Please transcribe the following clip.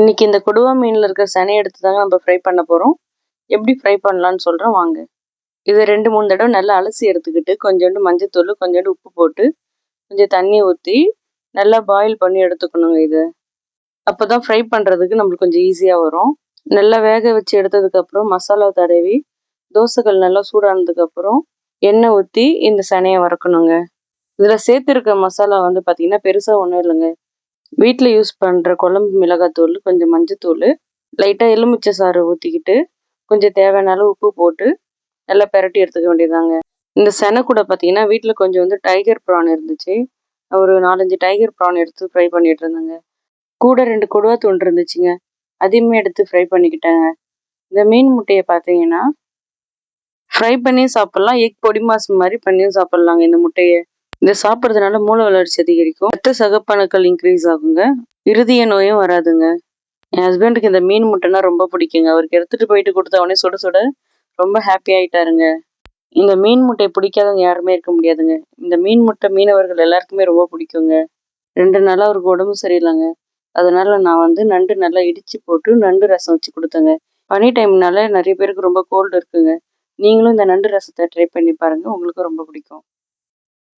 இன்னைக்கு இந்த கொடுவா மீன்ல இருக்க சனையை எடுத்து தாங்க நம்ம ஃப்ரை பண்ண போறோம். எப்படி ஃப்ரை பண்ணலாம்னு சொல்றேன் வாங்க. இதை 2-3 தடவை நல்லா அலசி எடுத்துக்கிட்டு கொஞ்சோண்டு மஞ்சத்தூள், கொஞ்சோண்டு உப்பு போட்டு கொஞ்சம் தண்ணி ஊற்றி நல்லா பாயில் பண்ணி எடுத்துக்கணுங்க. இது அப்போதான் ஃப்ரை பண்ணுறதுக்கு நம்மளுக்கு கொஞ்சம் ஈஸியாக வரும். நல்லா வேக வச்சு எடுத்ததுக்கப்புறம் மசாலா தடவி தோசைகள் நல்லா சூடானதுக்கப்புறம் எண்ணெய் ஊற்றி இந்த சனையை வறுக்கணுங்க. இதில் சேர்த்துருக்க மசாலா வந்து பார்த்திங்கன்னா பெருசாக ஒன்றும் இல்லைங்க. வீட்டில் யூஸ் பண்ணுற குழம்பு மிளகாத்தூள், கொஞ்சம் மஞ்சத்தூள், லைட்டாக எலுமிச்சை சாறு ஊற்றிக்கிட்டு கொஞ்சம் தேவையான அளவு உப்பு போட்டு நல்லா பெரட்டி எடுத்துக்க வேண்டியதாங்க. இந்த செனை கூட பார்த்தீங்கன்னா வீட்டில் கொஞ்சம் வந்து டைகர் ப்ரான் இருந்துச்சு. ஒரு 4-5 டைகர் ப்ரான் எடுத்து ஃப்ரை பண்ணிட்டு இருந்தேங்க. கூட 2 கொடுவா துண்டு இருந்துச்சுங்க. அதையுமே எடுத்து ஃப்ரை பண்ணிக்கிட்டேங்க. இந்த மீன் முட்டையை பார்த்தீங்கன்னா ஃப்ரை பண்ணியும் சாப்பிட்லாம், எக் பொடி மாஸ் மாதிரி பண்ணியும் சாப்பிட்லாங்க. இந்த முட்டையை இதை சாப்பிட்றதுனால மூளை வளர்ச்சி அதிகரிக்கும், ரத்த சகப்பணுக்கள் இன்க்ரீஸ் ஆகுங்க, இருதய நோயும் வராதுங்க. என் ஹஸ்பண்டுக்கு இந்த மீன் முட்டைனா ரொம்ப பிடிக்குங்க. அவருக்கு எடுத்துட்டு போயிட்டு கொடுத்த உடனே சுட சுட ரொம்ப ஹாப்பி ஆயிட்டாருங்க. இந்த மீன் முட்டையை பிடிக்காதவங்க யாருமே இருக்க முடியாதுங்க. இந்த மீன் முட்டை மீனவர்கள் எல்லாருக்குமே ரொம்ப பிடிக்குங்க. 2 நாளாக அவருக்கு உடம்பு சரியில்லைங்க. அதனால நான் வந்து நண்டு நல்லா இடிச்சு போட்டு நண்டு ரசம் வச்சு கொடுத்தேங்க. பனி டைம்னால நிறைய பேருக்கு ரொம்ப கோல்டு இருக்குங்க. நீங்களும் இந்த நண்டு ரசத்தை ட்ரை பண்ணி பாருங்க, உங்களுக்கு ரொம்ப பிடிக்கும்.